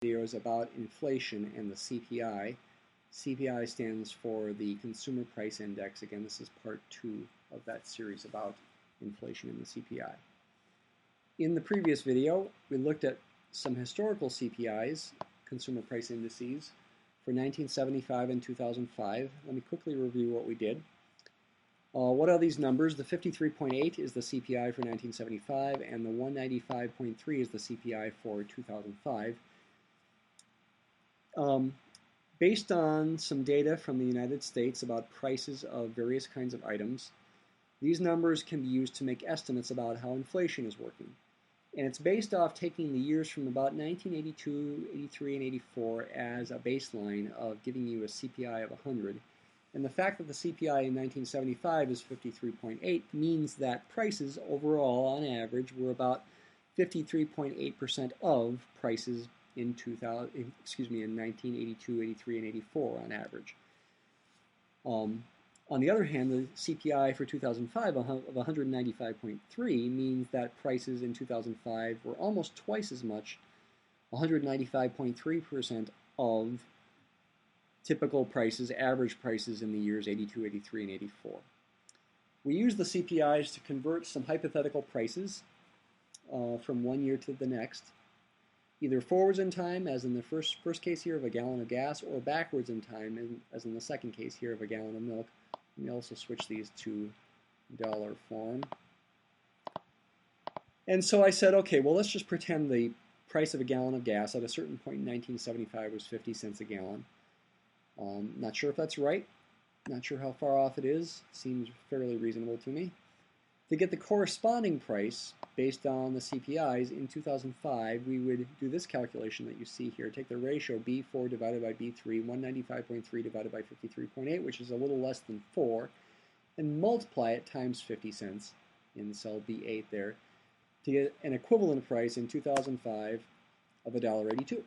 Video is about inflation and the CPI. CPI stands for the Consumer Price Index. Again, this is part 2 of that series about inflation and the CPI. In the previous video, we looked at some historical CPIs, Consumer Price Indices, for 1975 and 2005. Let me quickly review what we did. What are these numbers? The 53.8 is the CPI for 1975, and the 195.3 is the CPI for 2005. Based on some data from the United States about prices of various kinds of items, these numbers can be used to make estimates about how inflation is working. And it's based off taking the years from about 1982, 83, and 84 as a baseline of giving you a CPI of 100. And the fact that the CPI in 1975 is 53.8 means that prices overall, on average, were about 53.8% of prices in 1982, 83, and 84 on average. On the other hand, the CPI for 2005 of 195.3 means that prices in 2005 were almost twice as much, 195.3% of typical prices, average prices in the years 82, 83, and 84. We use the CPIs to convert some hypothetical prices from one year to the next, either forwards in time, as in the first case here of a gallon of gas, or backwards in time, as in the second case here of a gallon of milk. Let me also switch these to dollar form. And so I said, okay, well, let's just pretend the price of a gallon of gas at a certain point in 1975 was 50 cents a gallon. Not sure if that's right. Not sure how far off it is. Seems fairly reasonable to me. To get the corresponding price based on the CPIs in 2005, we would do this calculation that you see here. Take the ratio B4 divided by B3, 195.3 divided by 53.8, which is a little less than 4, and multiply it times 50 cents in cell B8 there to get an equivalent price in 2005 of $1.82.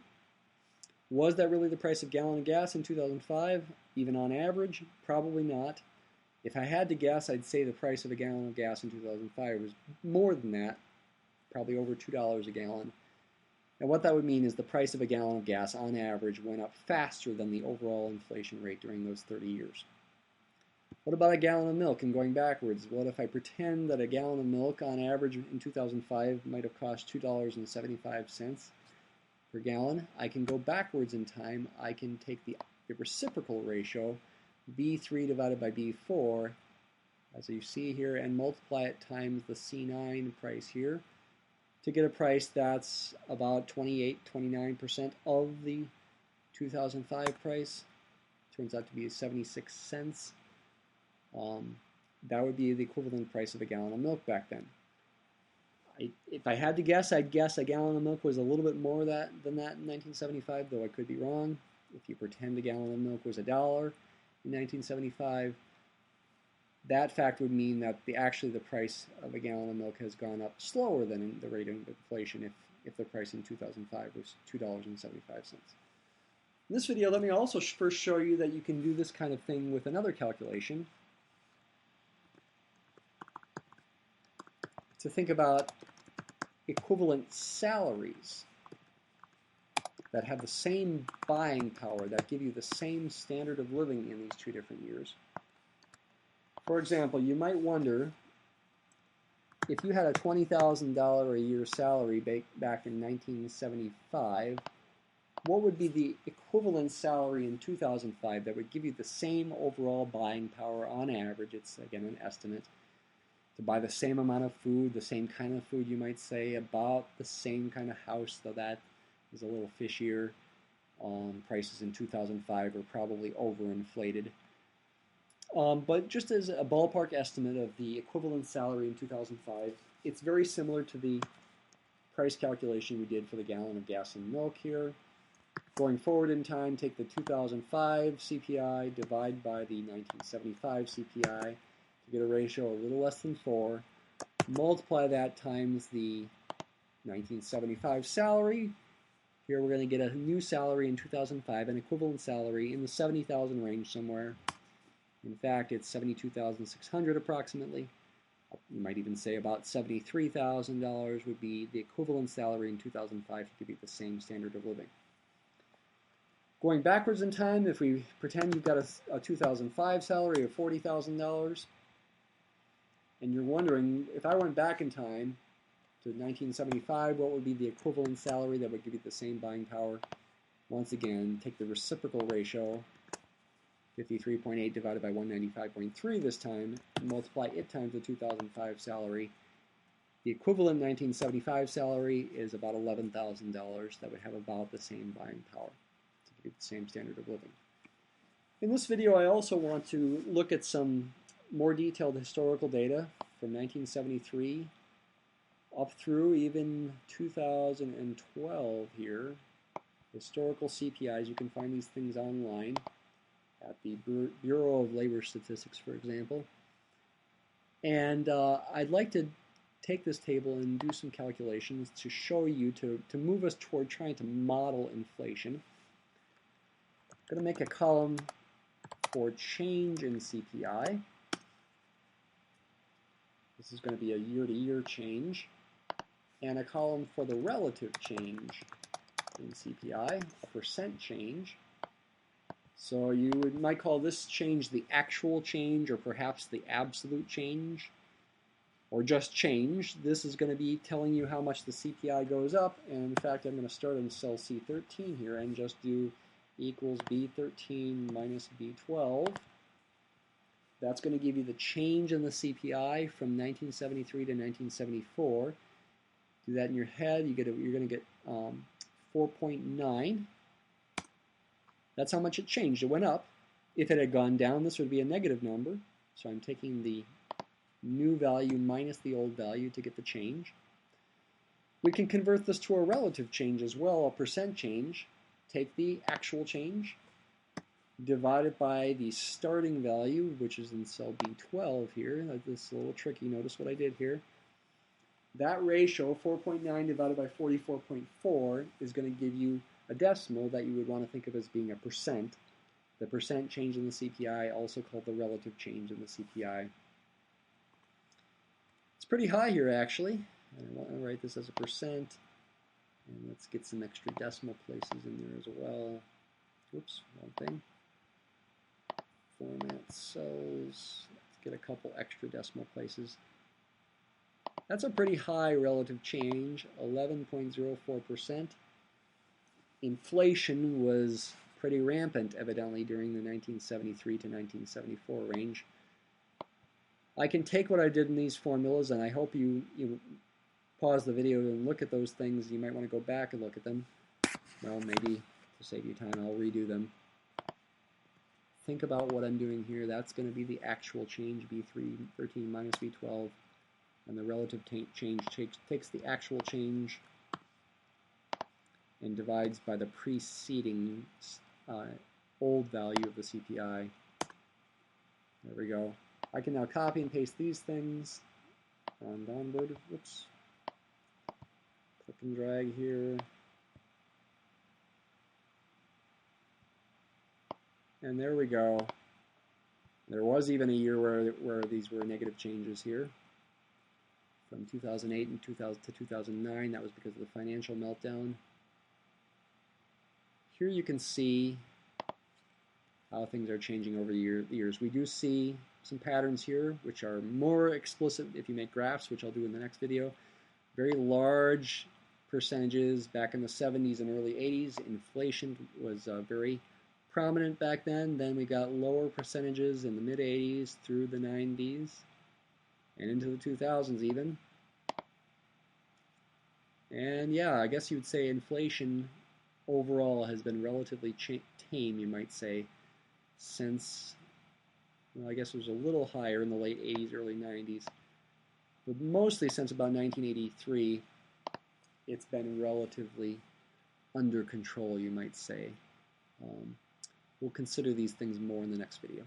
Was that really the price of a gallon of gas in 2005, even on average? Probably not. If I had to guess, I'd say the price of a gallon of gas in 2005 was more than that, probably over $2 a gallon. And what that would mean is the price of a gallon of gas on average went up faster than the overall inflation rate during those 30 years. What about a gallon of milk? And going backwards, what if I pretend that a gallon of milk on average in 2005 might have cost $2.75 per gallon? I can go backwards in time. I can take the reciprocal ratio, B3 divided by B4, as you see here, and multiply it times the C9 price here to get a price that's about 29% of the 2005 price. Turns out to be 76 cents. That would be the equivalent price of a gallon of milk back then. If I had to guess, I'd guess a gallon of milk was a little bit more than that in 1975, though I could be wrong. If you pretend a gallon of milk was $1 in 1975, that fact would mean that actually the price of a gallon of milk has gone up slower than the rate of inflation if the price in 2005 was $2.75. In this video, let me also first show you that you can do this kind of thing with another calculation. To think about equivalent salaries that have the same buying power, that give you the same standard of living in these two different years. For example, you might wonder, if you had a $20,000 a year salary back in 1975, what would be the equivalent salary in 2005 that would give you the same overall buying power on average? It's, again, an estimate. To buy the same amount of food, the same kind of food, you might say, about the same kind of house, though that is a little fishier. Prices in 2005 are probably overinflated. But just as a ballpark estimate of the equivalent salary in 2005, it's very similar to the price calculation we did for the gallon of gas and milk here. Going forward in time, take the 2005 CPI, divide by the 1975 CPI to get a ratio a little less than 4. Multiply that times the 1975 salary. Here we're going to get a new salary in 2005, an equivalent salary in the 70,000 range somewhere. In fact, it's 72,600 approximately. You might even say about $73,000 would be the equivalent salary in 2005 to be the same standard of living. Going backwards in time, if we pretend you've got a 2005 salary of $40,000, and you're wondering, if I went back in time to 1975, what would be the equivalent salary that would give you the same buying power? Once again, take the reciprocal ratio, 53.8 divided by 195.3 this time, and multiply it times the 2005 salary. The equivalent 1975 salary is about $11,000. That would have about the same buying power to give you the same standard of living. In this video, I also want to look at some more detailed historical data from 1973 up through even 2012 here. Historical CPIs, you can find these things online at the Bureau of Labor Statistics, for example. And I'd like to take this table and do some calculations to show you, to move us toward trying to model inflation. I'm going to make a column for change in CPI. This is going to be a year-to-year change. And a column for the relative change in CPI, a percent change. So you might call this change the actual change, or perhaps the absolute change, or just change. This is going to be telling you how much the CPI goes up, and in fact I'm going to start in cell C13 here and just do equals B13 minus B12. That's going to give you the change in the CPI from 1973 to 1974. Do that in your head, you're going to get 4.9. That's how much it changed. It went up. If it had gone down, this would be a negative number. So I'm taking the new value minus the old value to get the change. We can convert this to a relative change as well, a percent change. Take the actual change, divide it by the starting value, which is in cell B12 here. This is a little tricky. Notice what I did here. That ratio, 4.9 divided by 44.4, is going to give you a decimal that you would want to think of as being a percent. The percent change in the CPI, also called the relative change in the CPI. It's pretty high here, actually. I want to write this as a percent. And let's get some extra decimal places in there as well. Oops, wrong thing. Format cells. Let's get a couple extra decimal places. That's a pretty high relative change, 11.04%. Inflation was pretty rampant, evidently, during the 1973 to 1974 range. I can take what I did in these formulas, and I hope you pause the video and look at those things. You might want to go back and look at them. Well, maybe to save you time, I'll redo them. Think about what I'm doing here. That's going to be the actual change, B13 minus B12. And the relative change takes the actual change and divides by the preceding old value of the CPI. There we go. I can now copy and paste these things on downward. Whoops. Click and drag here. And there we go. There was even a year where these were negative changes here. From 2008 and 2000 to 2009, that was because of the financial meltdown. Here you can see how things are changing over the years. We do see some patterns here, which are more explicit if you make graphs, which I'll do in the next video. Very large percentages back in the 70s and early 80s. Inflation was very prominent back then. Then we got lower percentages in the mid 80s through the 90s. And into the 2000s even. And yeah, I guess you would say inflation overall has been relatively tame, you might say, since, well, I guess it was a little higher in the late 80s, early 90s. But mostly since about 1983, it's been relatively under control, you might say. We'll consider these things more in the next video.